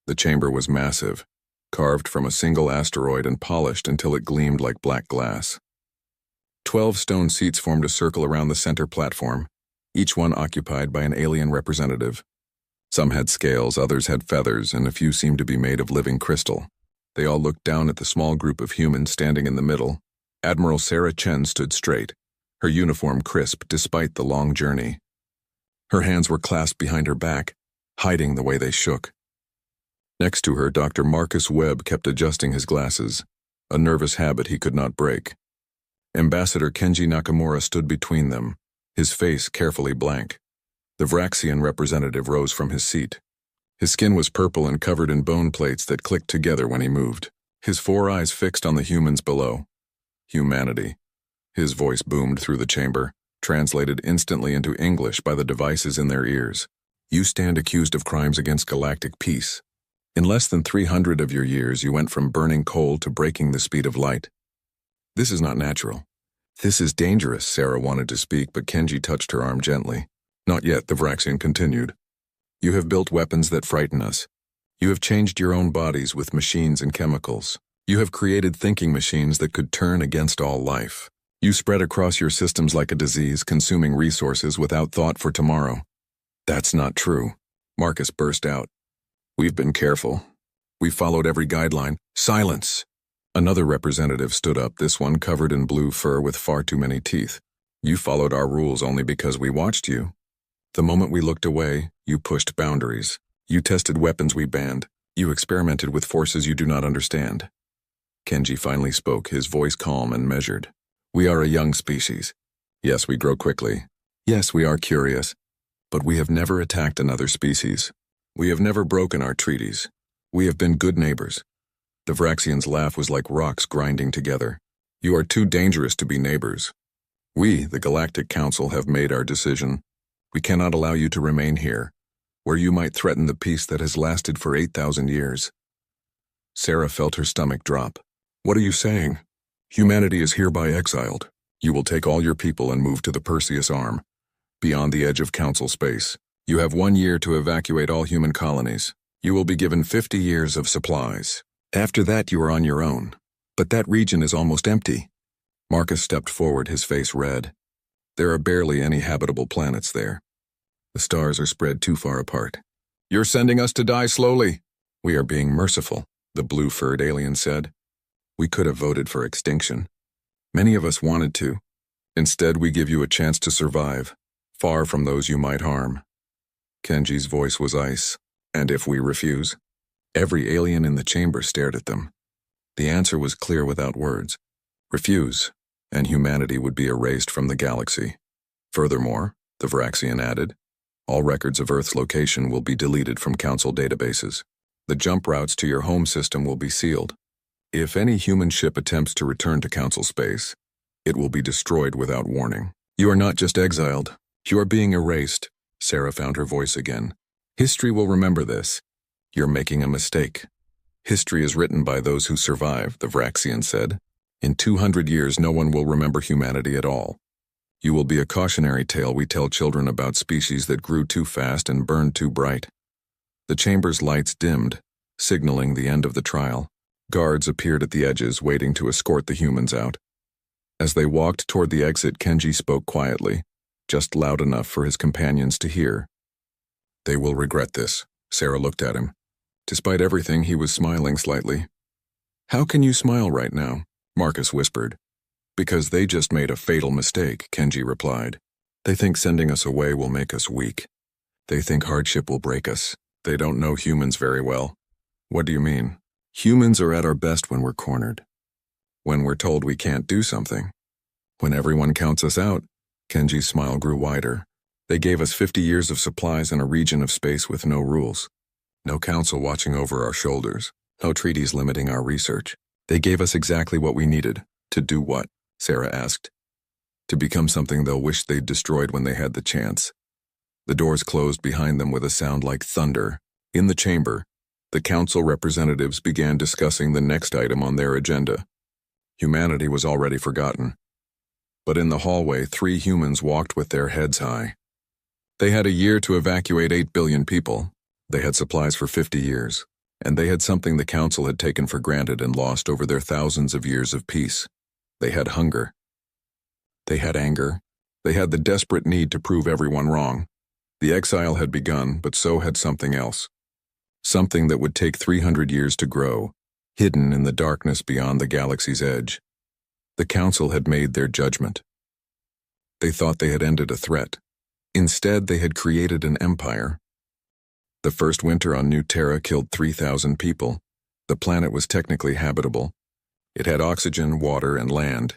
The chamber was massive, carved from a single asteroid and polished until it gleamed like black glass. 12 stone seats formed a circle around the center platform, each one occupied by an alien representative. Some had scales, others had feathers, and a few seemed to be made of living crystal. They all looked down at the small group of humans standing in the middle. Admiral Sarah Chen stood straight, her uniform crisp despite the long journey. Her hands were clasped behind her back, hiding the way they shook. Next to her, Dr. Marcus Webb kept adjusting his glasses, a nervous habit he could not break. Ambassador Kenji Nakamura stood between them, his face carefully blank. The Vraxian representative rose from his seat. His skin was purple and covered in bone plates that clicked together when he moved, his 4 eyes fixed on the humans below. Humanity. His voice boomed through the chamber, translated instantly into English by the devices in their ears. You stand accused of crimes against galactic peace. In less than 300 of your years, you went from burning coal to breaking the speed of light. This is not natural. This is dangerous, Sarah wanted to speak, but Kenji touched her arm gently. Not yet, the Vraxian continued. You have built weapons that frighten us. You have changed your own bodies with machines and chemicals. You have created thinking machines that could turn against all life. You spread across your systems like a disease, consuming resources without thought for tomorrow. That's not true, Marcus burst out. We've been careful. We've followed every guideline. Silence! Another representative stood up, this one covered in blue fur with far too many teeth. You followed our rules only because we watched you. The moment we looked away, you pushed boundaries. You tested weapons we banned. You experimented with forces you do not understand. Kenji finally spoke, his voice calm and measured. We are a young species. Yes, we grow quickly. Yes, we are curious. But we have never attacked another species. We have never broken our treaties. We have been good neighbors. The Vraxian's laugh was like rocks grinding together. You are too dangerous to be neighbors. We, the Galactic Council, have made our decision. We cannot allow you to remain here, where you might threaten the peace that has lasted for 8,000 years. Sarah felt her stomach drop. What are you saying? Humanity is hereby exiled. You will take all your people and move to the Perseus Arm, beyond the edge of Council space. You have 1 year to evacuate all human colonies. You will be given 50 years of supplies. After that, you are on your own. But that region is almost empty. Marcus stepped forward, his face red. There are barely any habitable planets there. The stars are spread too far apart. You're sending us to die slowly. We are being merciful, the blue-furred alien said. We could have voted for extinction. Many of us wanted to. Instead, we give you a chance to survive, far from those you might harm. Kenji's voice was ice. And if we refuse? Every alien in the chamber stared at them. The answer was clear without words. Refuse, and humanity would be erased from the galaxy. Furthermore, the Vraxian added, all records of Earth's location will be deleted from Council databases. The jump routes to your home system will be sealed. If any human ship attempts to return to Council space, it will be destroyed without warning. You are not just exiled. You are being erased. Sarah found her voice again. History will remember this. You're making a mistake. History is written by those who survive, the Vraxian said. In 200 years, no one will remember humanity at all. You will be a cautionary tale we tell children about species that grew too fast and burned too bright. The chamber's lights dimmed, signaling the end of the trial. Guards appeared at the edges, waiting to escort the humans out. As they walked toward the exit, Kenji spoke quietly, just loud enough for his companions to hear. They will regret this. Sarah looked at him. Despite everything, he was smiling slightly. How can you smile right now? Marcus whispered. Because they just made a fatal mistake, Kenji replied. They think sending us away will make us weak. They think hardship will break us. They don't know humans very well. What do you mean? Humans are at our best when we're cornered. When we're told we can't do something. When everyone counts us out. Kenji's smile grew wider. They gave us 50 years of supplies in a region of space with no rules. No council watching over our shoulders. No treaties limiting our research. They gave us exactly what we needed. To do what? Sarah asked. To become something they'll wish they'd destroyed when they had the chance. The doors closed behind them with a sound like thunder. In the chamber, the council representatives began discussing the next item on their agenda. Humanity was already forgotten. But in the hallway, 3 humans walked with their heads high. They had a year to evacuate 8 billion people. They had supplies for 50 years. And they had something the Council had taken for granted and lost over their thousands of years of peace. They had hunger. They had anger. They had the desperate need to prove everyone wrong. The exile had begun, but so had something else. Something that would take 300 years to grow, hidden in the darkness beyond the galaxy's edge. The Council had made their judgment. They thought they had ended a threat. Instead, they had created an empire. The first winter on New Terra killed 3,000 people. The planet was technically habitable. It had oxygen, water, and land.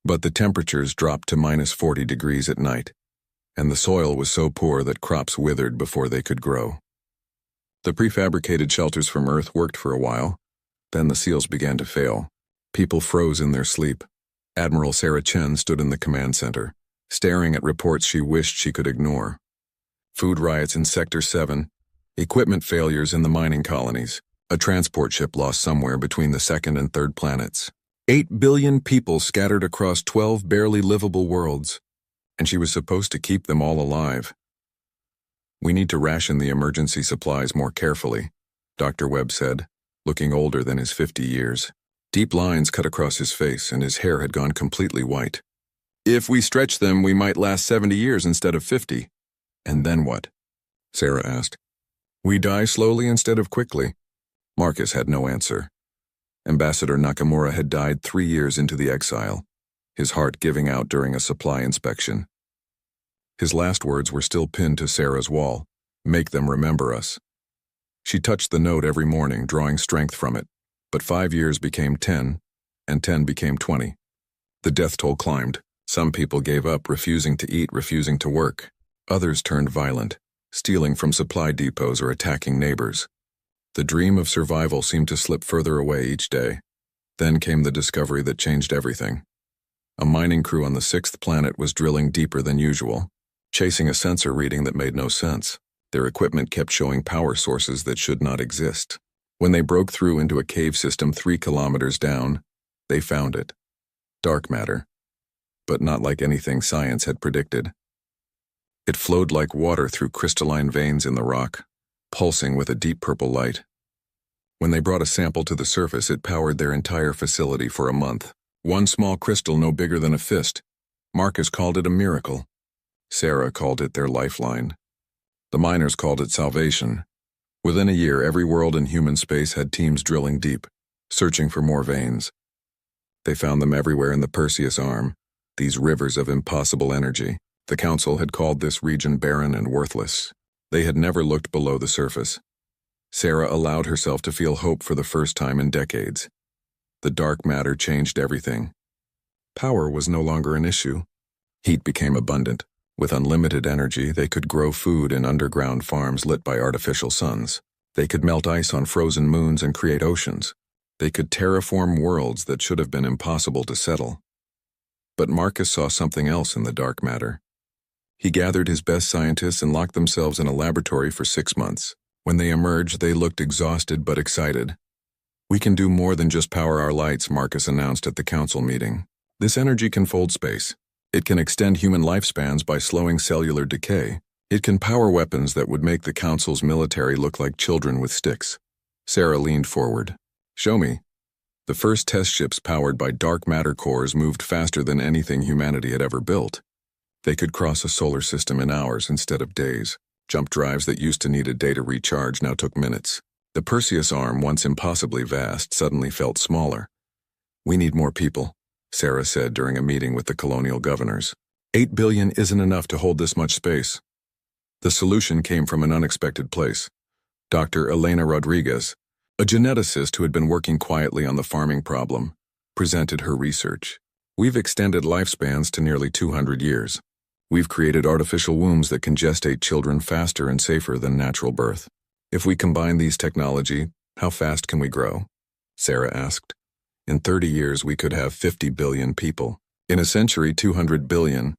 But the temperatures dropped to -40 degrees at night, and the soil was so poor that crops withered before they could grow. The prefabricated shelters from Earth worked for a while. Then the seals began to fail. People froze in their sleep. Admiral Sarah Chen stood in the command center, staring at reports she wished she could ignore. Food riots in Sector 7, equipment failures in the mining colonies, a transport ship lost somewhere between the second and third planets. 8 billion people scattered across 12 barely livable worlds, and she was supposed to keep them all alive. "We need to ration the emergency supplies more carefully," Dr. Webb said, looking older than his 50 years. Deep lines cut across his face, and his hair had gone completely white. "If we stretch them, we might last 70 years instead of 50. "And then what?" Sarah asked. "We die slowly instead of quickly." Marcus had no answer. Ambassador Nakamura had died 3 years into the exile, his heart giving out during a supply inspection. His last words were still pinned to Sarah's wall. "Make them remember us." She touched the note every morning, drawing strength from it. But 5 years became 10, and 10 became 20. The death toll climbed. Some people gave up, refusing to eat, refusing to work. Others turned violent, stealing from supply depots or attacking neighbors. The dream of survival seemed to slip further away each day. Then came the discovery that changed everything. A mining crew on the 6th planet was drilling deeper than usual, chasing a sensor reading that made no sense. Their equipment kept showing power sources that should not exist. When they broke through into a cave system 3 kilometers down, they found it. Dark matter. But not like anything science had predicted. It flowed like water through crystalline veins in the rock, pulsing with a deep purple light. When they brought a sample to the surface, it powered their entire facility for a month. One small crystal no bigger than a fist. Marcus called it a miracle. Sarah called it their lifeline. The miners called it salvation. Within a year, every world in human space had teams drilling deep, searching for more veins. They found them everywhere in the Perseus Arm, these rivers of impossible energy. The Council had called this region barren and worthless. They had never looked below the surface. Sarah allowed herself to feel hope for the first time in decades. The dark matter changed everything. Power was no longer an issue. Heat became abundant. With unlimited energy, they could grow food in underground farms lit by artificial suns. They could melt ice on frozen moons and create oceans. They could terraform worlds that should have been impossible to settle. But Marcus saw something else in the dark matter. He gathered his best scientists and locked themselves in a laboratory for 6 months. When they emerged, they looked exhausted but excited. "We can do more than just power our lights," Marcus announced at the council meeting. "This energy can fold space. It can extend human lifespans by slowing cellular decay. It can power weapons that would make the council's military look like children with sticks." Sarah leaned forward. "Show me." The first test ships powered by dark matter cores moved faster than anything humanity had ever built. They could cross a solar system in hours instead of days. Jump drives that used to need a day to recharge now took minutes. The Perseus Arm, once impossibly vast, suddenly felt smaller. "We need more people," Sarah said during a meeting with the colonial governors. 8 billion isn't enough to hold this much space." The solution came from an unexpected place. Dr. Elena Rodriguez, a geneticist who had been working quietly on the farming problem, presented her research. "We've extended lifespans to nearly 200 years. We've created artificial wombs that can gestate children faster and safer than natural birth. If we combine these technology, how fast can we grow?" Sarah asked. "In 30 years, we could have 50 billion people. In a century, 200 billion.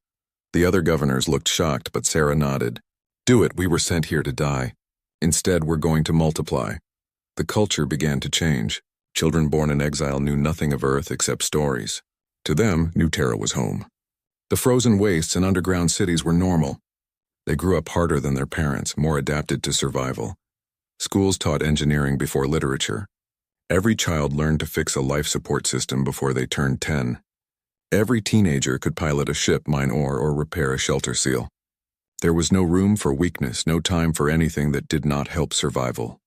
The other governors looked shocked, but Sarah nodded. "Do it, we were sent here to die. Instead, we're going to multiply." The culture began to change. Children born in exile knew nothing of Earth except stories. To them, New Terra was home. The frozen wastes and underground cities were normal. They grew up harder than their parents, more adapted to survival. Schools taught engineering before literature. Every child learned to fix a life support system before they turned 10. Every teenager could pilot a ship, mine ore, or repair a shelter seal. There was no room for weakness, no time for anything that did not help survival.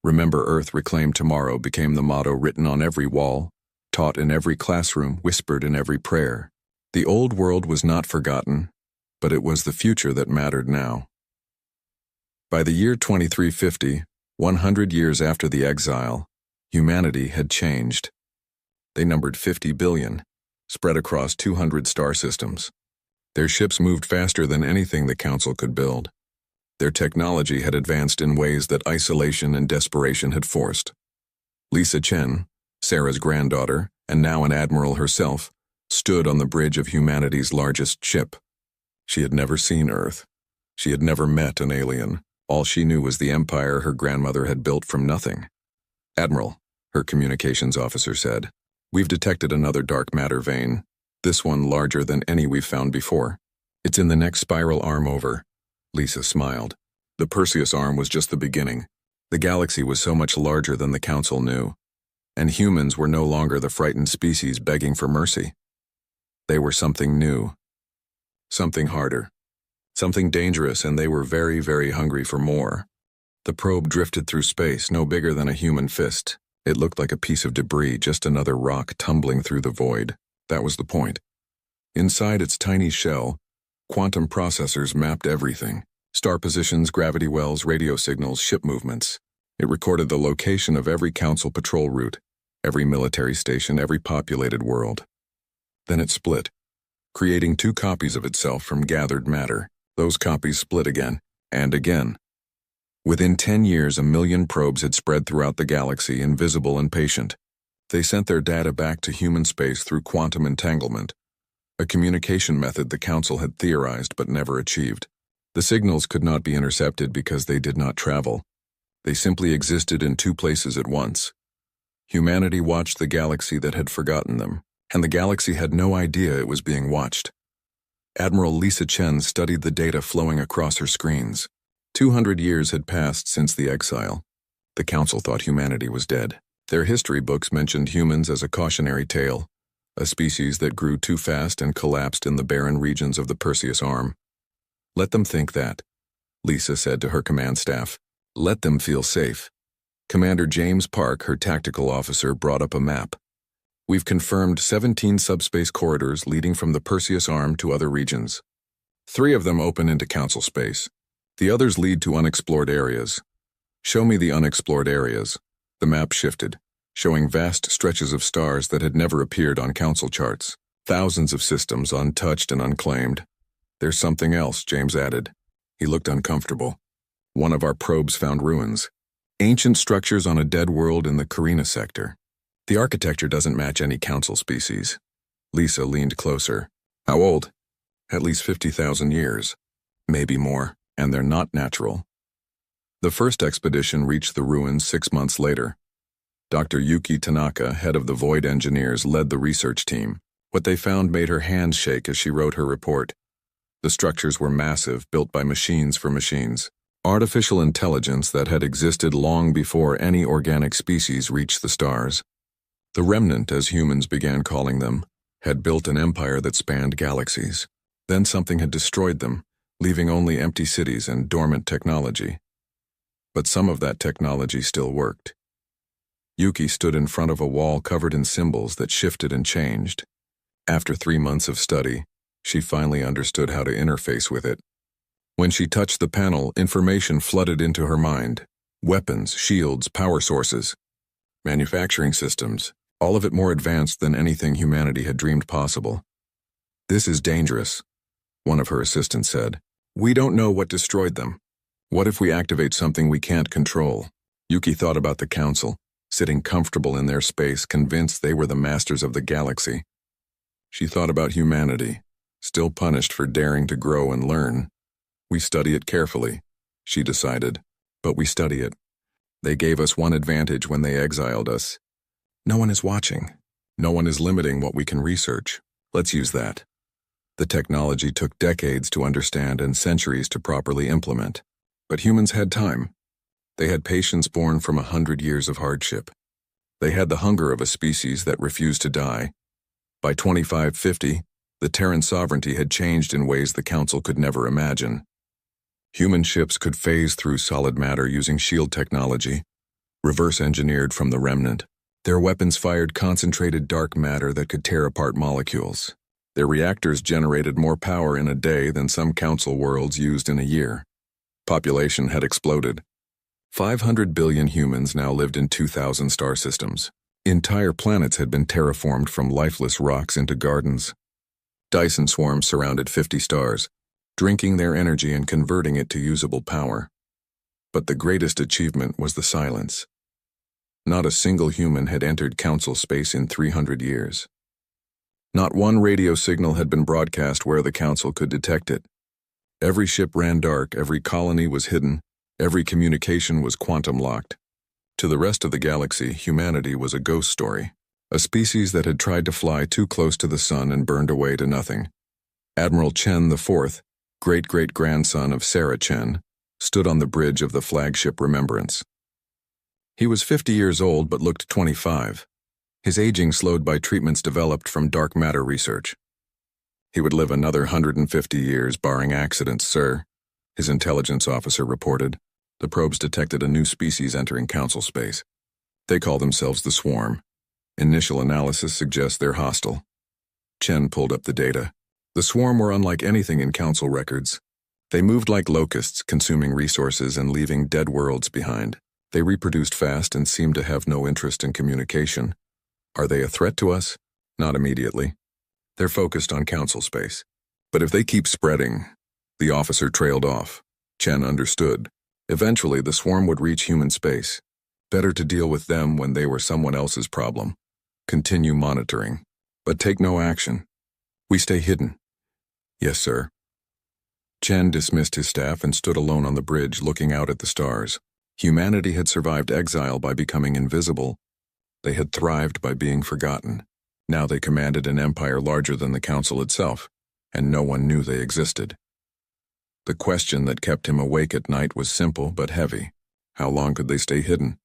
Remember Earth, reclaim tomorrow became the motto written on every wall, taught in every classroom, whispered in every prayer. The old world was not forgotten, but it was the future that mattered now. By the year 2350, 100 years after the exile, humanity had changed. They numbered 50 billion, spread across 200 star systems. Their ships moved faster than anything the Council could build. Their technology had advanced in ways that isolation and desperation had forced. Lisa Chen, Sarah's granddaughter, and now an admiral herself, stood on the bridge of humanity's largest ship. She had never seen Earth. She had never met an alien. All she knew was the empire her grandmother had built from nothing. "Admiral," her communications officer said, "we've detected another dark matter vein. This one larger than any we've found before. It's in the next spiral arm over." Lisa smiled. The Perseus arm was just the beginning. The galaxy was so much larger than the Council knew. And humans were no longer the frightened species begging for mercy. They were something new. Something harder. Something dangerous, and they were very, very hungry for more. The probe drifted through space, no bigger than a human fist. It looked like a piece of debris, just another rock tumbling through the void. That was the point. Inside its tiny shell, quantum processors mapped everything. Star positions, gravity wells, radio signals, ship movements. It recorded the location of every Council patrol route, every military station, every populated world. Then it split, creating two copies of itself from gathered matter. Those copies split again, and again. Within 10 years, 1 million probes had spread throughout the galaxy, invisible and patient. They sent their data back to human space through quantum entanglement, a communication method the Council had theorized but never achieved. The signals could not be intercepted because they did not travel. They simply existed in two places at once. Humanity watched the galaxy that had forgotten them, and the galaxy had no idea it was being watched. Admiral Lisa Chen studied the data flowing across her screens. 200 years had passed since the exile. The Council thought humanity was dead. Their history books mentioned humans as a cautionary tale, a species that grew too fast and collapsed in the barren regions of the Perseus arm. "Let them think that," Lisa said to her command staff. "Let them feel safe." Commander James Park, her tactical officer, brought up a map. "We've confirmed 17 subspace corridors leading from the Perseus arm to other regions. 3 of them open into Council space. The others lead to unexplored areas. Show me the unexplored areas." The map shifted, showing vast stretches of stars that had never appeared on Council charts. Thousands of systems untouched and unclaimed. "There's something else," James added. He looked uncomfortable. "One of our probes found ruins. Ancient structures on a dead world in the Carina sector. The architecture doesn't match any Council species." Lisa leaned closer. "How old?" "At least 50,000 years. Maybe more, and they're not natural." The first expedition reached the ruins 6 months later. Dr. Yuki Tanaka, head of the Void Engineers, led the research team. What they found made her hands shake as she wrote her report. The structures were massive, built by machines for machines. Artificial intelligence that had existed long before any organic species reached the stars. The Remnant, as humans began calling them, had built an empire that spanned galaxies. Then something had destroyed them, leaving only empty cities and dormant technology. But some of that technology still worked. Yuki stood in front of a wall covered in symbols that shifted and changed. After 3 months of study, she finally understood how to interface with it. When she touched the panel, information flooded into her mind. Weapons, shields, power sources, manufacturing systems, all of it more advanced than anything humanity had dreamed possible. "This is dangerous," one of her assistants said. "We don't know what destroyed them. What if we activate something we can't control?" Yuki thought about the Council, sitting comfortable in their space, convinced they were the masters of the galaxy. She thought about humanity, still punished for daring to grow and learn. "We study it carefully," she decided, "but we study it. They gave us one advantage when they exiled us. No one is watching. No one is limiting what we can research. Let's use that." The technology took decades to understand and centuries to properly implement. But humans had time. They had patience born from 100 years of hardship. They had the hunger of a species that refused to die. By 2550, the Terran sovereignty had changed in ways the Council could never imagine. Human ships could phase through solid matter using shield technology, reverse-engineered from the remnant. Their weapons fired concentrated dark matter that could tear apart molecules. Their reactors generated more power in a day than some Council worlds used in a year. Population had exploded. 500 billion humans now lived in 2,000 star systems. Entire planets had been terraformed from lifeless rocks into gardens. Dyson swarms surrounded 50 stars, drinking their energy and converting it to usable power. But the greatest achievement was the silence. Not a single human had entered Council space in 300 years. Not one radio signal had been broadcast where the Council could detect it. Every ship ran dark, every colony was hidden, every communication was quantum-locked. To the rest of the galaxy, humanity was a ghost story, a species that had tried to fly too close to the sun and burned away to nothing. Admiral Chen IV, great-great-grandson of Sarah Chen, stood on the bridge of the flagship Remembrance. He was 50 years old but looked 25, his aging slowed by treatments developed from dark matter research. He would live another 150 years, barring accidents, sir, his intelligence officer reported. The probes detected a new species entering Council space. They call themselves the Swarm. Initial analysis suggests they're hostile. Chen pulled up the data. The Swarm were unlike anything in Council records. They moved like locusts, consuming resources and leaving dead worlds behind. They reproduced fast and seemed to have no interest in communication. Are they a threat to us? Not immediately. They're focused on Council space. But if they keep spreading... The officer trailed off. Chen understood. Eventually, the Swarm would reach human space. Better to deal with them when they were someone else's problem. Continue monitoring. But take no action. We stay hidden. Yes, sir. Chen dismissed his staff and stood alone on the bridge looking out at the stars. Humanity had survived exile by becoming invisible. They had thrived by being forgotten. Now they commanded an empire larger than the Council itself, and no one knew they existed. The question that kept him awake at night was simple but heavy. How long could they stay hidden?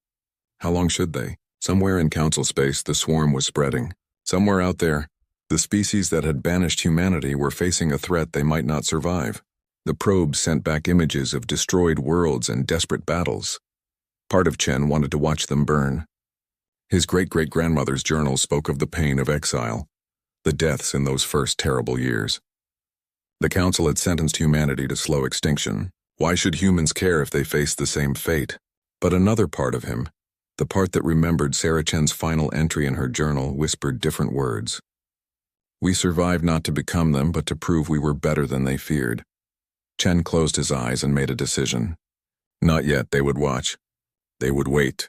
How long should they? Somewhere in Council space, the Swarm was spreading. Somewhere out there, the species that had banished humanity were facing a threat they might not survive. The probes sent back images of destroyed worlds and desperate battles. Part of Chen wanted to watch them burn. His great-great-grandmother's journal spoke of the pain of exile, the deaths in those first terrible years. The Council had sentenced humanity to slow extinction. Why should humans care if they faced the same fate? But another part of him, the part that remembered Sarah Chen's final entry in her journal, whispered different words. We survived not to become them, but to prove we were better than they feared. Chen closed his eyes and made a decision. Not yet, they would watch. They would wait.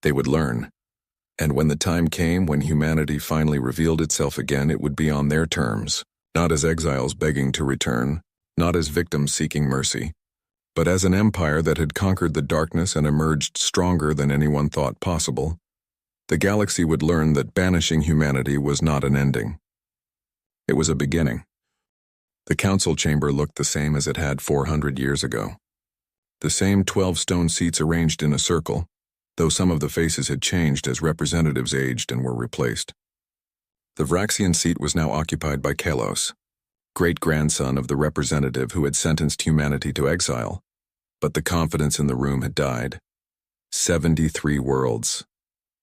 They would learn. And when the time came when humanity finally revealed itself again, it would be on their terms. Not as exiles begging to return, not as victims seeking mercy, but as an empire that had conquered the darkness and emerged stronger than anyone thought possible. The galaxy would learn that banishing humanity was not an ending. It was a beginning. The Council chamber looked the same as it had 400 years ago. The same 12 stone seats arranged in a circle, though some of the faces had changed as representatives aged and were replaced. The Vraxian seat was now occupied by Kalos, great-grandson of the representative who had sentenced humanity to exile, but the confidence in the room had died. 73 worlds,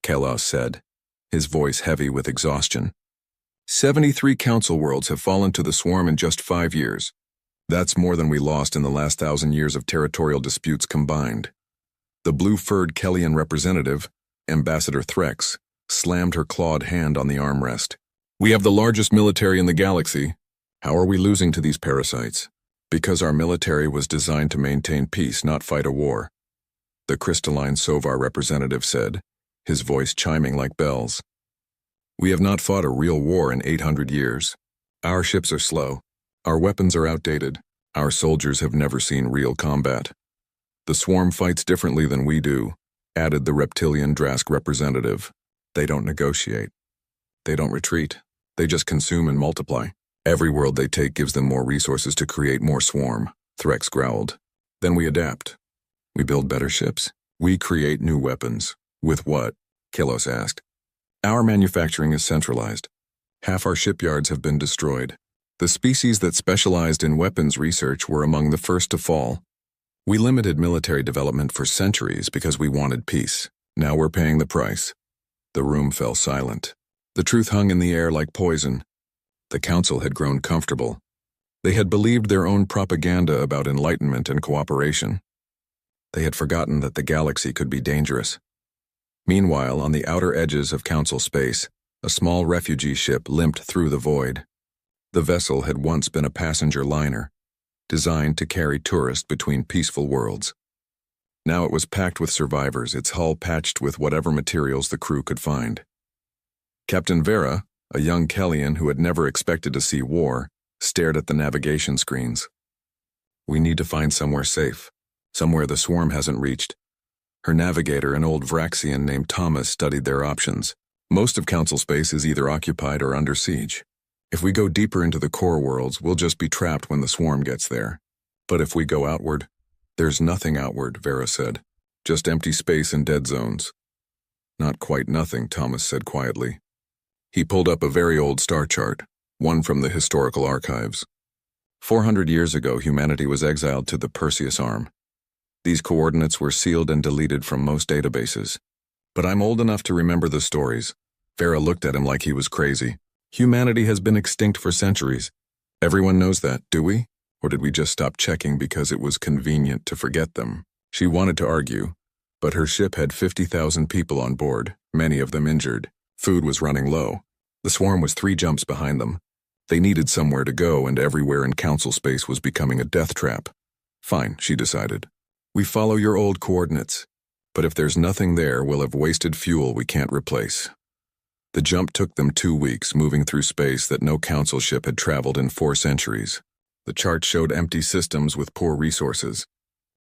Kalos said, his voice heavy with exhaustion. 73 Council worlds have fallen to the Swarm in just 5 years. That's more than we lost in the last 1,000 years of territorial disputes combined. The blue-furred Kellian representative, Ambassador Threx, slammed her clawed hand on the armrest. We have the largest military in the galaxy. How are we losing to these parasites? Because our military was designed to maintain peace, not fight a war, the crystalline Sovar representative said, his voice chiming like bells. We have not fought a real war in 800 years. Our ships are slow. Our weapons are outdated. Our soldiers have never seen real combat. The Swarm fights differently than we do, added the reptilian Drask representative. They don't negotiate. They don't retreat. They just consume and multiply. Every world they take gives them more resources to create more Swarm, Threx growled. Then we adapt. We build better ships. We create new weapons. With what? Kilos asked. Our manufacturing is centralized. Half our shipyards have been destroyed. The species that specialized in weapons research were among the first to fall. We limited military development for centuries because we wanted peace. Now we're paying the price. The room fell silent. The truth hung in the air like poison. The council had grown comfortable. They had believed their own propaganda about enlightenment and cooperation. They had forgotten that the galaxy could be dangerous. Meanwhile, on the outer edges of council space, a small refugee ship limped through the void. The vessel had once been a passenger liner, designed to carry tourists between peaceful worlds. Now it was packed with survivors, its hull patched with whatever materials the crew could find. Captain Vera, a young Kellian who had never expected to see war, stared at the navigation screens. We need to find somewhere safe, somewhere the swarm hasn't reached. Her navigator, an old Vraxian named Thomas, studied their options. Most of council space is either occupied or under siege. If we go deeper into the core worlds, we'll just be trapped when the swarm gets there. But if we go outward, there's nothing outward, Vera said. Just empty space and dead zones. Not quite nothing, Thomas said quietly. He pulled up a very old star chart, one from the historical archives. 400 years ago, humanity was exiled to the Perseus Arm. These coordinates were sealed and deleted from most databases. But I'm old enough to remember the stories. Vera looked at him like he was crazy. Humanity has been extinct for centuries. Everyone knows that, do we? Or did we just stop checking because it was convenient to forget them? She wanted to argue, but her ship had 50,000 people on board, many of them injured. Food was running low. The swarm was 3 jumps behind them. They needed somewhere to go, and everywhere in council space was becoming a death trap. Fine, she decided. We follow your old coordinates. But if there's nothing there, we'll have wasted fuel we can't replace. The jump took them 2 weeks, moving through space that no council ship had traveled in 4 centuries. The chart showed empty systems with poor resources,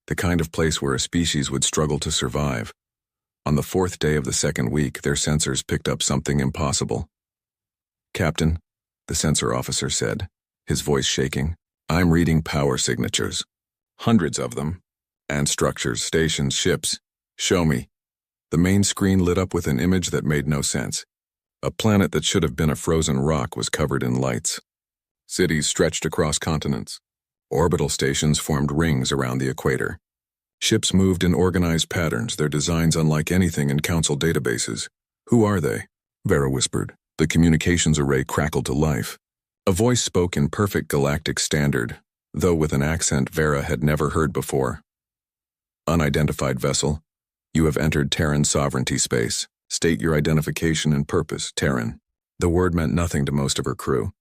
the kind of place where a species would struggle to survive. On the 4th day of the 2nd week, their sensors picked up something impossible. Captain, the sensor officer said, his voice shaking, I'm reading power signatures. Hundreds of them. And structures, stations, ships. Show me. The main screen lit up with an image that made no sense. A planet that should have been a frozen rock was covered in lights. Cities stretched across continents. Orbital stations formed rings around the equator. Ships moved in organized patterns, their designs unlike anything in council databases. Who are they? Vera whispered. The communications array crackled to life. A voice spoke in perfect galactic standard, though with an accent Vera had never heard before. Unidentified vessel. You have entered Terran sovereignty space. State your identification and purpose, Terran. The word meant nothing to most of her crew,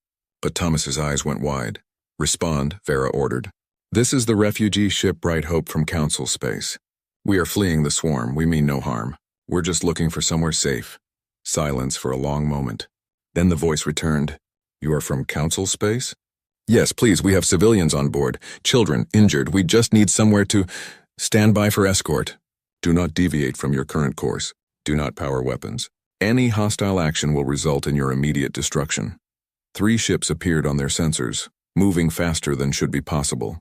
but Thomas's eyes went wide. Respond, Vera ordered. This is the refugee ship Bright Hope from council space. We are fleeing the swarm, we mean no harm. We're just looking for somewhere safe. Silence for a long moment. Then the voice returned. You are from council space? Yes, please, we have civilians on board. Children, injured, we just need somewhere to... Stand by for escort. Do not deviate from your current course. Do not power weapons. Any hostile action will result in your immediate destruction. 3 ships appeared on their sensors, moving faster than should be possible.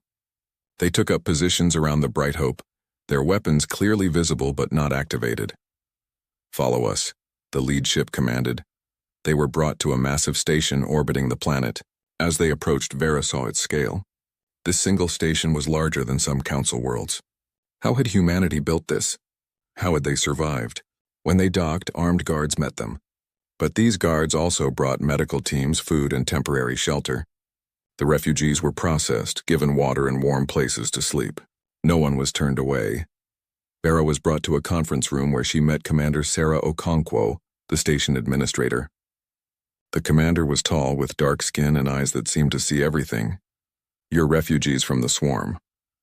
They took up positions around the Bright Hope, their weapons clearly visible but not activated. Follow us, the lead ship commanded. They were brought to a massive station orbiting the planet. As they approached, Vera saw its scale. This single station was larger than some council worlds. How had humanity built this? How had they survived? When they docked, armed guards met them. But these guards also brought medical teams, food, and temporary shelter. The refugees were processed, given water and warm places to sleep. No one was turned away. Vera was brought to a conference room where she met Commander Sarah Okonkwo, the station administrator. The commander was tall, with dark skin and eyes that seemed to see everything. You're refugees from the swarm,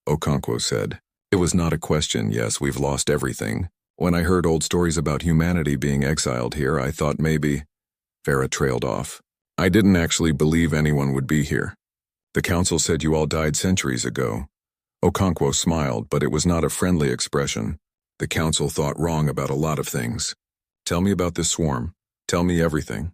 Okonkwo said. It was not a question. Yes, we've lost everything. When I heard old stories about humanity being exiled here, I thought maybe... Vera trailed off. I didn't actually believe anyone would be here. The council said you all died centuries ago. Okonkwo smiled, but it was not a friendly expression. The council thought wrong about a lot of things. Tell me about this swarm. Tell me everything.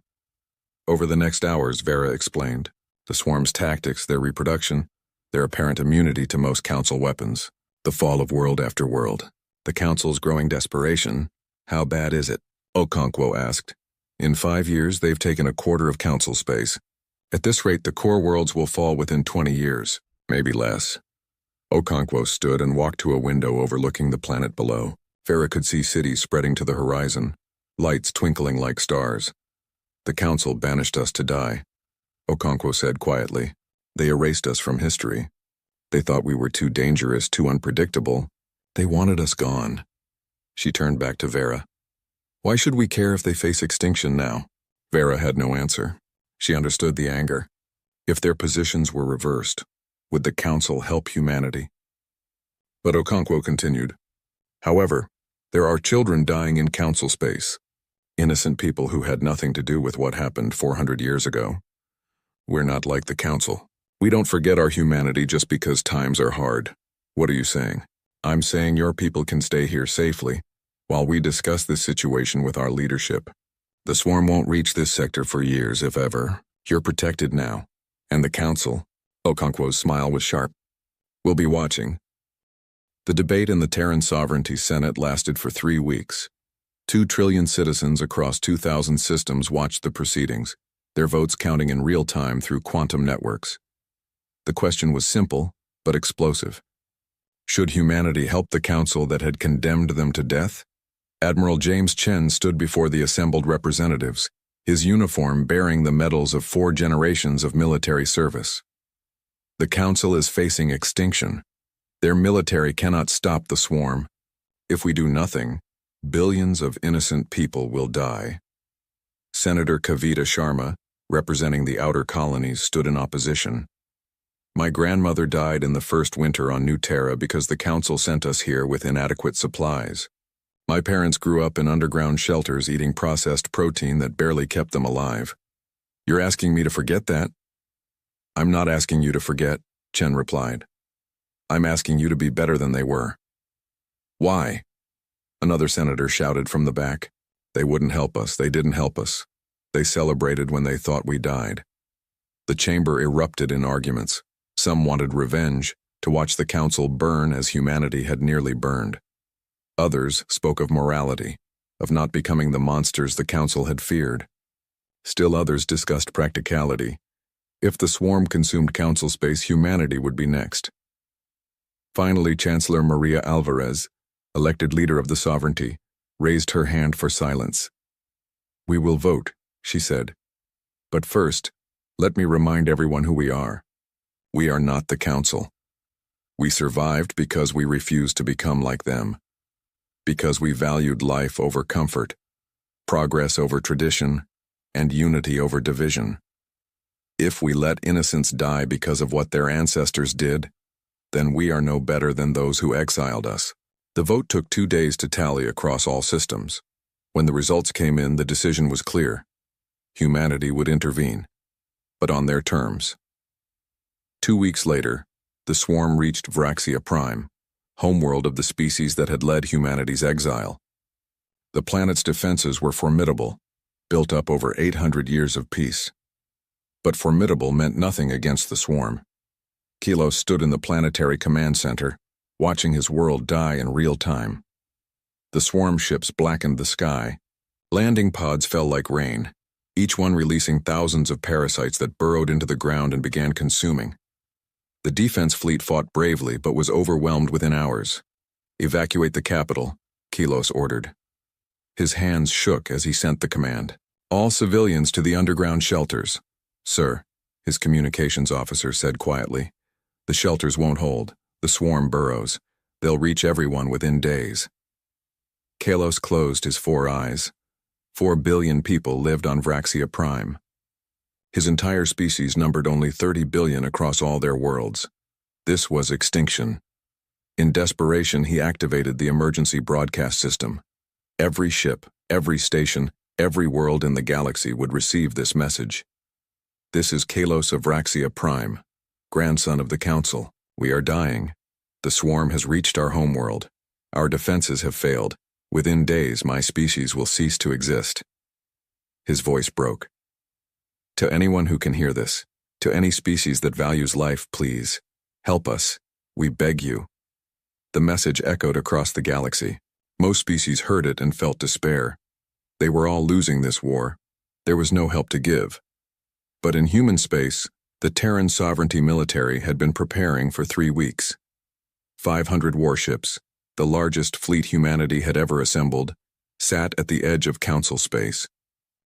Over the next hours, Vera explained. The swarm's tactics, their reproduction, their apparent immunity to most council weapons. The fall of world after world. The Council's growing desperation. How bad is it? Okonkwo asked. In 5 years, they've taken a quarter of Council space. At this rate, the core worlds will fall within 20 years, maybe less. Okonkwo stood and walked to a window overlooking the planet below. Farah could see cities spreading to the horizon, lights twinkling like stars. The Council banished us to die, Okonkwo said quietly. They erased us from history. They thought we were too dangerous, too unpredictable. They wanted us gone. She turned back to Vera. Why should we care if they face extinction now? Vera had no answer. She understood the anger. If their positions were reversed, would the Council help humanity? But Okonkwo continued. However, there are children dying in Council space. Innocent people who had nothing to do with what happened 400 years ago. We're not like the Council. We don't forget our humanity just because times are hard. What are you saying? I'm saying your people can stay here safely, while we discuss this situation with our leadership. The swarm won't reach this sector for years, if ever. You're protected now. And the Council, Okonkwo's smile was sharp, will be watching. The debate in the Terran Sovereignty Senate lasted for 3 weeks. 2 trillion citizens across 2,000 systems watched the proceedings, their votes counting in real time through quantum networks. The question was simple, but explosive. Should humanity help the Council that had condemned them to death? Admiral James Chen stood before the assembled representatives, his uniform bearing the medals of 4 generations of military service. The Council is facing extinction. Their military cannot stop the swarm. If we do nothing, billions of innocent people will die. Senator Kavita Sharma, representing the outer colonies, stood in opposition. My grandmother died in the first winter on New Terra because the Council sent us here with inadequate supplies. My parents grew up in underground shelters eating processed protein that barely kept them alive. You're asking me to forget that? I'm not asking you to forget, Chen replied. I'm asking you to be better than they were. Why? Another senator shouted from the back. They wouldn't help us. They didn't help us. They celebrated when they thought we died. The chamber erupted in arguments. Some wanted revenge, to watch the Council burn as humanity had nearly burned. Others spoke of morality, of not becoming the monsters the Council had feared. Still others discussed practicality. If the swarm consumed Council space, humanity would be next. Finally, Chancellor Maria Alvarez, elected leader of the sovereignty, raised her hand for silence. We will vote, she said. But first, let me remind everyone who we are. We are not the Council. We survived because we refused to become like them. Because we valued life over comfort, progress over tradition, and unity over division. If we let innocents die because of what their ancestors did, then we are no better than those who exiled us. The vote took 2 days to tally across all systems. When the results came in, the decision was clear. Humanity would intervene, but on their terms. 2 weeks later, the swarm reached Vraxia Prime, homeworld of the species that had led humanity's exile. The planet's defenses were formidable, built up over 800 years of peace. But formidable meant nothing against the swarm. Kilos stood in the planetary command center, watching his world die in real time. The swarm ships blackened the sky. Landing pods fell like rain, each one releasing thousands of parasites that burrowed into the ground and began consuming. The defense fleet fought bravely but was overwhelmed within hours. Evacuate the capital, Kilos ordered. His hands shook as he sent the command. All civilians to the underground shelters. Sir, his communications officer said quietly. The shelters won't hold. The swarm burrows. They'll reach everyone within days. Kalos closed his 4 eyes. 4 billion people lived on Vraxia Prime. His entire species numbered only 30 billion across all their worlds. This was extinction. In desperation, he activated the emergency broadcast system. Every ship, every station, every world in the galaxy would receive this message. This is Kalos of Vraxia Prime, grandson of the Council. We are dying. The swarm has reached our homeworld. Our defenses have failed. Within days, my species will cease to exist. His voice broke. To anyone who can hear this, to any species that values life, please, help us. We beg you. The message echoed across the galaxy. Most species heard it and felt despair. They were all losing this war. There was no help to give. But in human space, the Terran sovereignty military had been preparing for 3 weeks. 500 warships, the largest fleet humanity had ever assembled, sat at the edge of council space.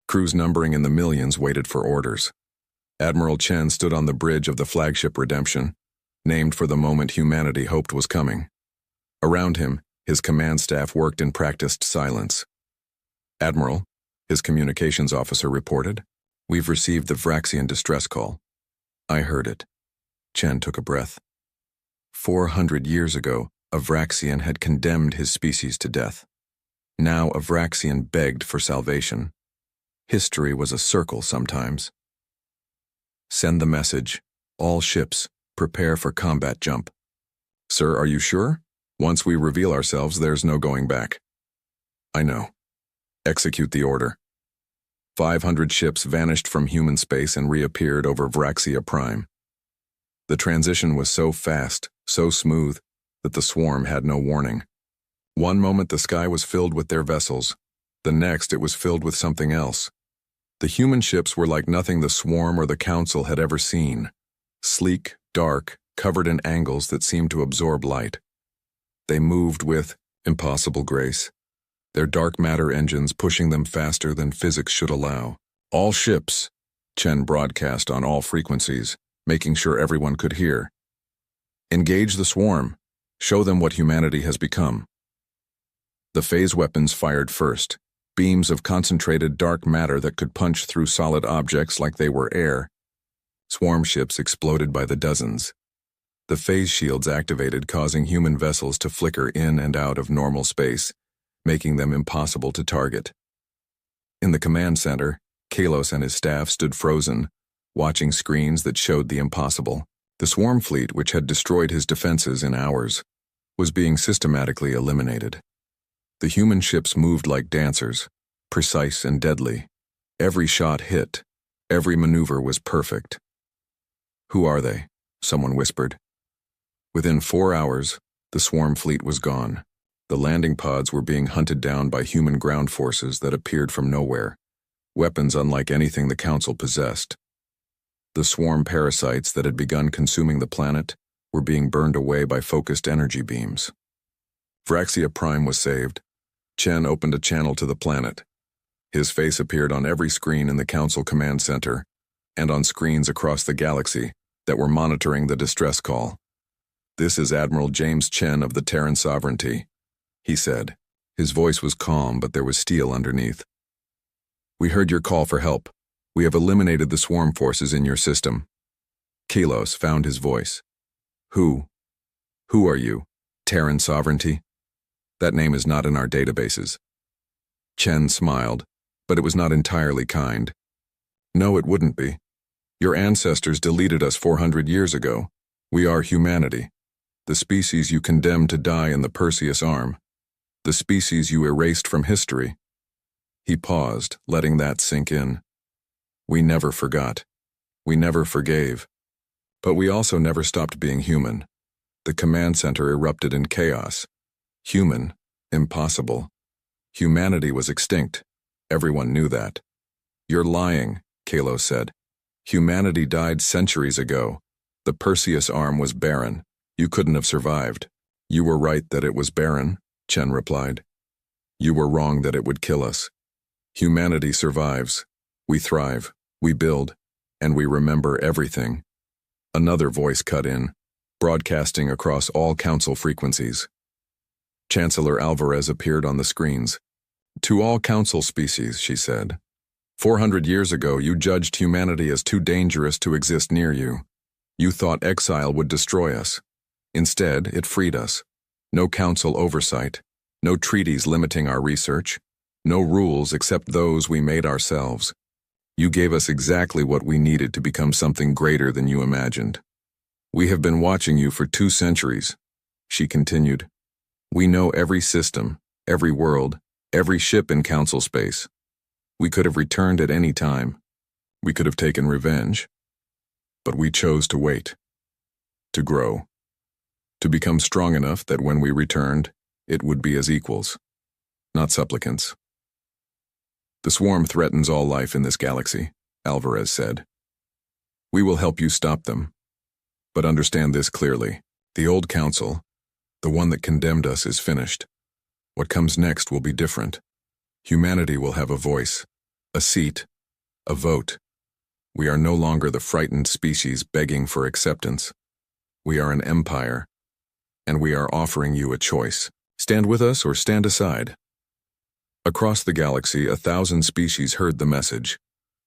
Crews numbering in the millions waited for orders. Admiral Chen stood on the bridge of the flagship Redemption, named for the moment humanity hoped was coming. Around him, his command staff worked in practiced silence. "Admiral," his communications officer reported, "we've received the Vraxian distress call." "I heard it." Chen took a breath. 400 years ago, a Vraxian had condemned his species to death. Now a Vraxian begged for salvation. History was a circle sometimes. "Send the message. All ships, prepare for combat jump." "Sir, are you sure? Once we reveal ourselves, there's no going back." "I know." "Execute the order." 500 ships vanished from human space and reappeared over Vraxia Prime. The transition was so fast, so smooth, that the swarm had no warning. One moment the sky was filled with their vessels, the next it was filled with something else. The human ships were like nothing the swarm or the council had ever seen. Sleek, dark, covered in angles that seemed to absorb light. They moved with impossible grace, their dark matter engines pushing them faster than physics should allow. "All ships," Chen broadcast on all frequencies, making sure everyone could hear. "Engage the swarm. Show them what humanity has become." The phase weapons fired first, beams of concentrated dark matter that could punch through solid objects like they were air. Swarm ships exploded by the dozens. The phase shields activated, causing human vessels to flicker in and out of normal space, making them impossible to target. In the command center, Kalos and his staff stood frozen, watching screens that showed the impossible. The swarm fleet, which had destroyed his defenses in hours, was being systematically eliminated. The human ships moved like dancers, precise and deadly. Every shot hit. Every maneuver was perfect. "Who are they?" someone whispered. Within 4 hours, the swarm fleet was gone. The landing pods were being hunted down by human ground forces that appeared from nowhere, weapons unlike anything the Council possessed. The swarm parasites that had begun consuming the planet were being burned away by focused energy beams. Vraxia Prime was saved. Chen opened a channel to the planet. His face appeared on every screen in the Council Command Center and on screens across the galaxy that were monitoring the distress call. "This is Admiral James Chen of the Terran Sovereignty," he said. His voice was calm, but there was steel underneath. "We heard your call for help. We have eliminated the swarm forces in your system." Kalos found his voice. Who are you? Terran Sovereignty? That name is not in our databases." Chen smiled, but it was not entirely kind. "No, it wouldn't be. Your ancestors deleted us 400 years ago. We are humanity. The species you condemned to die in the Perseus Arm. The species you erased from history." He paused, letting that sink in. "We never forgot. We never forgave. But we also never stopped being human." The command center erupted in chaos. Human, impossible. Humanity was extinct. Everyone knew that. "You're lying," Kalos said. "Humanity died centuries ago. The Perseus Arm was barren. You couldn't have survived." "You were right that it was barren," Chen replied. "You were wrong that it would kill us. Humanity survives. We thrive, we build, and we remember everything." Another voice cut in, broadcasting across all council frequencies. Chancellor Alvarez appeared on the screens. "To all council species," she said. 400 years ago, you judged humanity as too dangerous to exist near you. You thought exile would destroy us. Instead, it freed us. No council oversight, no treaties limiting our research, no rules except those we made ourselves. You gave us exactly what we needed to become something greater than you imagined. We have been watching you for 2 centuries, she continued. We know every system, every world, every ship in council space. We could have returned at any time. We could have taken revenge. But we chose to wait. To grow. to become strong enough that when we returned, it would be as equals, not supplicants. The swarm threatens all life in this galaxy, Alvarez said. We will help you stop them. But understand this clearly. The old council, the one that condemned us, is finished. What comes next will be different. Humanity will have a voice, a seat, a vote. We are no longer the frightened species begging for acceptance. We are an empire, and we are offering you a choice. Stand with us or stand aside. Across the galaxy, 1,000 species heard the message.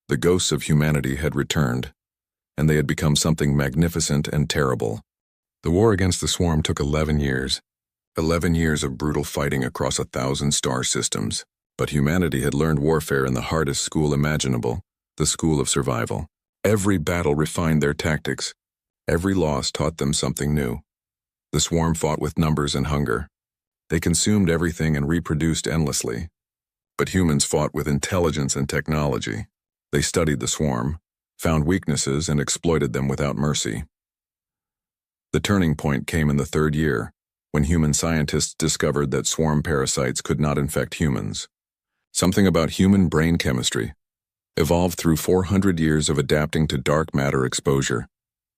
The ghosts of humanity had returned, and they had become something magnificent and terrible. The war against the swarm took 11 years. 11 years of brutal fighting across 1,000 star systems. But humanity had learned warfare in the hardest school imaginable, the school of survival. Every battle refined their tactics. Every loss taught them something new. The swarm fought with numbers and hunger. They consumed everything and reproduced endlessly. But humans fought with intelligence and technology. They studied the swarm, found weaknesses, and exploited them without mercy. The turning point came in the 3rd year, when human scientists discovered that swarm parasites could not infect humans. Something about human brain chemistry, evolved through 400 years of adapting to dark matter exposure,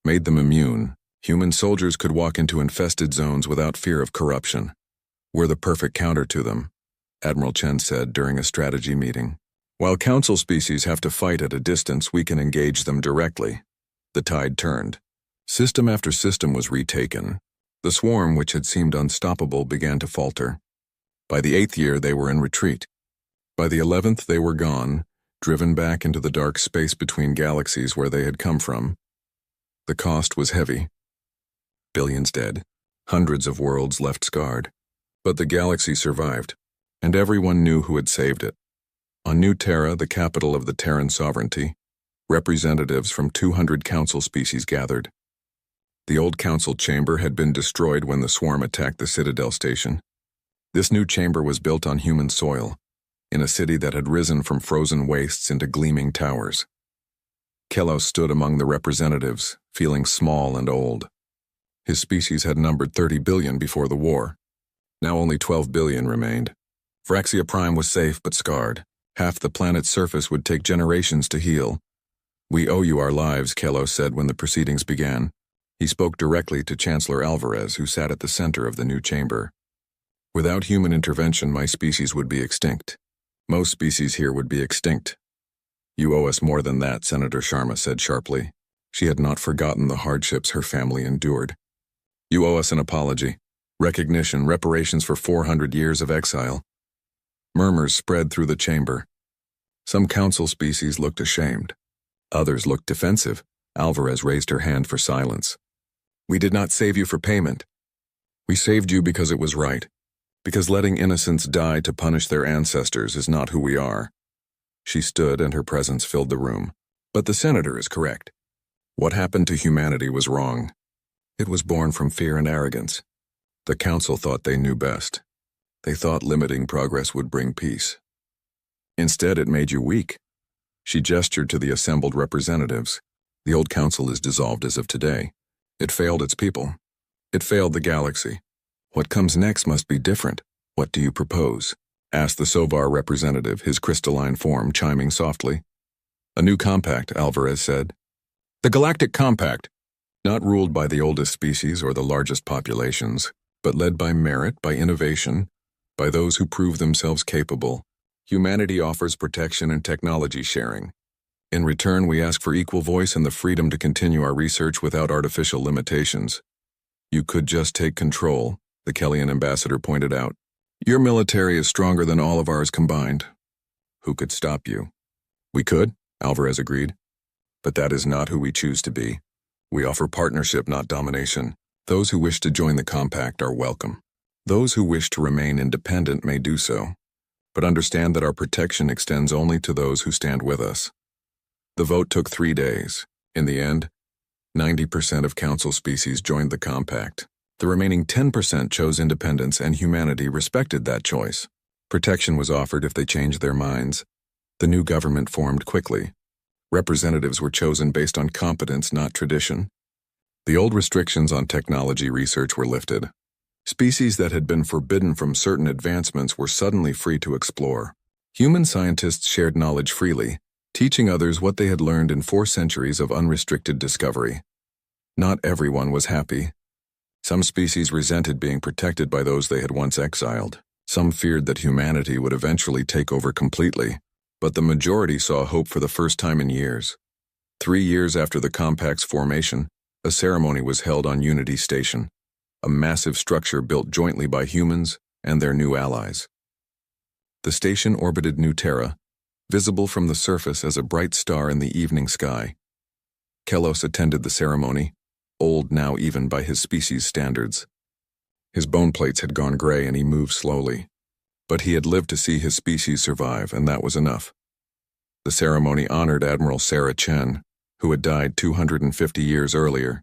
made them immune. Human soldiers could walk into infested zones without fear of corruption. We're the perfect counter to them, Admiral Chen said during a strategy meeting. While council species have to fight at a distance, we can engage them directly. The tide turned. System after system was retaken. The swarm, which had seemed unstoppable, began to falter. By the 8th year, they were in retreat. By the 11th, they were gone, driven back into the dark space between galaxies where they had come from. The cost was heavy. Billions dead, hundreds of worlds left scarred. But the galaxy survived, and everyone knew who had saved it. On New Terra, the capital of the Terran sovereignty, representatives from 200 council species gathered. The old council chamber had been destroyed when the swarm attacked the Citadel station. This new chamber was built on human soil, in a city that had risen from frozen wastes into gleaming towers. Kelos stood among the representatives, feeling small and old. His species had numbered 30 billion before the war. Now only 12 billion remained. Phraxia Prime was safe but scarred. Half the planet's surface would take generations to heal. We owe you our lives, Kelos said when the proceedings began. He spoke directly to Chancellor Alvarez, who sat at the center of the new chamber. Without human intervention, my species would be extinct. Most species here would be extinct. You owe us more than that, Senator Sharma said sharply. She had not forgotten the hardships her family endured. You owe us an apology, recognition, reparations for 400 years of exile. Murmurs spread through the chamber. Some council species looked ashamed. Others looked defensive. Alvarez raised her hand for silence. We did not save you for payment. We saved you because it was right. Because letting innocents die to punish their ancestors is not who we are. She stood and her presence filled the room. But the senator is correct. What happened to humanity was wrong. It was born from fear and arrogance. The council thought they knew best. They thought limiting progress would bring peace. Instead, it made you weak. She gestured to the assembled representatives. The old council is dissolved as of today. It failed its people. It failed the galaxy. What comes next must be different. What do you propose? Asked the Sovar representative, his crystalline form chiming softly. A new compact, Alvarez said. The Galactic Compact. Not ruled by the oldest species or the largest populations, but led by merit, by innovation, by those who prove themselves capable. Humanity offers protection and technology sharing. In return, we ask for equal voice and the freedom to continue our research without artificial limitations. You could just take control, the Kellyan ambassador pointed out. Your military is stronger than all of ours combined. Who could stop you? We could, Alvarez agreed. But that is not who we choose to be. We offer partnership, not domination. Those who wish to join the compact are welcome. Those who wish to remain independent may do so. But understand that our protection extends only to those who stand with us. The vote took 3 days. In the end, 90% of council species joined the compact. The remaining 10% chose independence, and humanity respected that choice. Protection was offered if they changed their minds. The new government formed quickly. Representatives were chosen based on competence, not tradition. The old restrictions on technology research were lifted. Species that had been forbidden from certain advancements were suddenly free to explore. Human scientists shared knowledge freely, teaching others what they had learned in 4 centuries of unrestricted discovery. Not everyone was happy. Some species resented being protected by those they had once exiled. Some feared that humanity would eventually take over completely, but the majority saw hope for the first time in years. 3 years after the Compact's formation, a ceremony was held on Unity Station, a massive structure built jointly by humans and their new allies. The station orbited New Terra, visible from the surface as a bright star in the evening sky. Kelos attended the ceremony, old now even by his species' standards. His bone plates had gone gray and he moved slowly, but he had lived to see his species survive, and that was enough. The ceremony honored Admiral Sarah Chen, who had died 250 years earlier.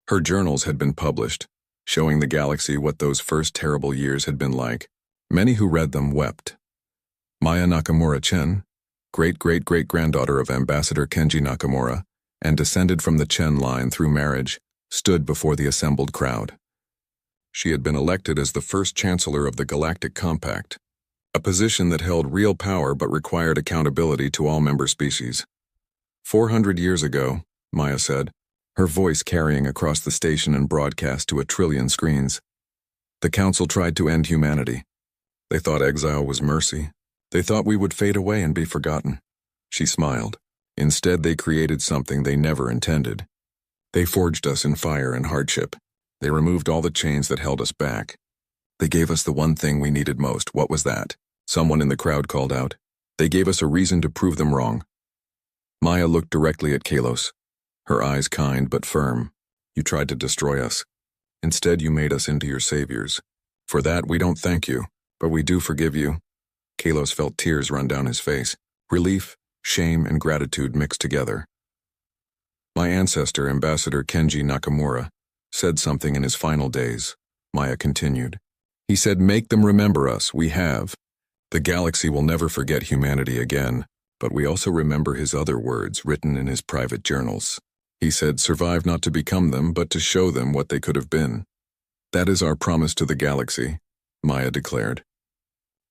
Her journals had been published, showing the galaxy what those first terrible years had been like. Many who read them wept. Maya Nakamura Chen, great-great-great-granddaughter of Ambassador Kenji Nakamura, and descended from the Chen line through marriage, stood before the assembled crowd. She had been elected as the first chancellor of the Galactic Compact, a position that held real power but required accountability to all member species. 400 years ago, Maya said, her voice carrying across the station and broadcast to 1 trillion screens. The Council tried to end humanity. They thought exile was mercy. They thought we would fade away and be forgotten. She smiled. Instead, they created something they never intended. They forged us in fire and hardship. They removed all the chains that held us back. They gave us the one thing we needed most. What was that? Someone in the crowd called out. They gave us a reason to prove them wrong. Maya looked directly at Kelos, her eyes kind but firm. You tried to destroy us. Instead, you made us into your saviors. For that, we don't thank you, but we do forgive you. Kelos felt tears run down his face. Relief, shame, and gratitude mixed together. My ancestor, Ambassador Kenji Nakamura, said something in his final days. Maya continued. He said, make them remember us. We have. The galaxy will never forget humanity again, but we also remember his other words written in his private journals. He said, survive not to become them, but to show them what they could have been. That is our promise to the galaxy, Maya declared.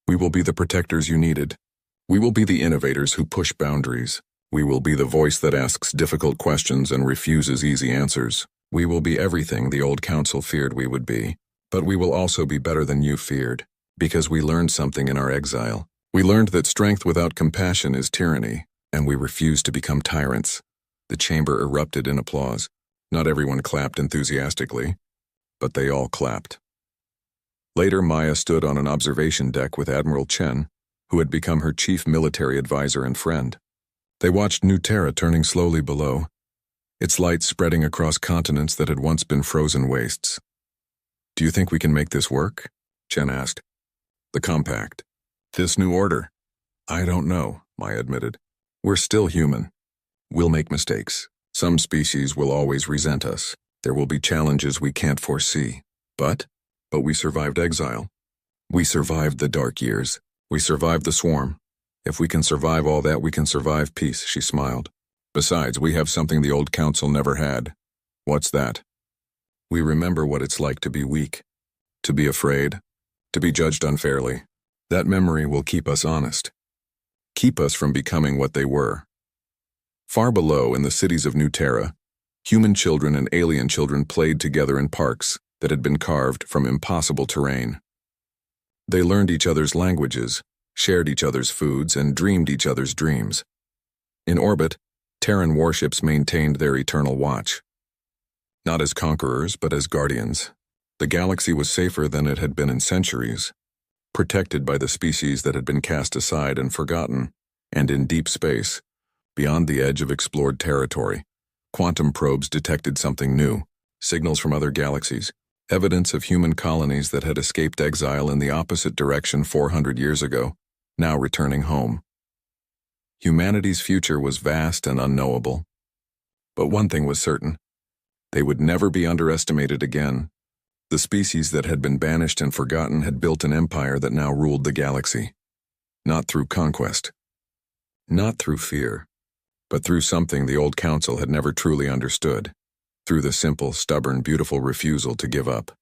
We will be the protectors you needed. We will be the innovators who push boundaries. We will be the voice that asks difficult questions and refuses easy answers. We will be everything the old council feared we would be, but we will also be better than you feared, because we learned something in our exile. We learned that strength without compassion is tyranny, and we refused to become tyrants. The chamber erupted in applause. Not everyone clapped enthusiastically, but they all clapped. Later, Maya stood on an observation deck with Admiral Chen, who had become her chief military advisor and friend. They watched New Terra turning slowly below, its light spreading across continents that had once been frozen wastes. Do you think we can make this work? Chen asked. The Compact. This new order. I don't know, Maya admitted. We're still human. We'll make mistakes. Some species will always resent us. There will be challenges we can't foresee. But we survived exile. We survived the dark years. We survived the swarm. If we can survive all that, we can survive peace, she smiled. Besides, we have something the old council never had. What's that? We remember what it's like to be weak, to be afraid, to be judged unfairly. That memory will keep us honest, keep us from becoming what they were. Far below, in the cities of New Terra, human children and alien children played together in parks that had been carved from impossible terrain. They learned each other's languages, shared each other's foods, and dreamed each other's dreams. In orbit, Terran warships maintained their eternal watch. Not as conquerors, but as guardians. The galaxy was safer than it had been in centuries, protected by the species that had been cast aside and forgotten, and in deep space, beyond the edge of explored territory, quantum probes detected something new, signals from other galaxies, evidence of human colonies that had escaped exile in the opposite direction 400 years ago, now returning home. Humanity's future was vast and unknowable. But one thing was certain. They would never be underestimated again. The species that had been banished and forgotten had built an empire that now ruled the galaxy. Not through conquest. Not through fear. But through something the old council had never truly understood. through the simple, stubborn, beautiful refusal to give up.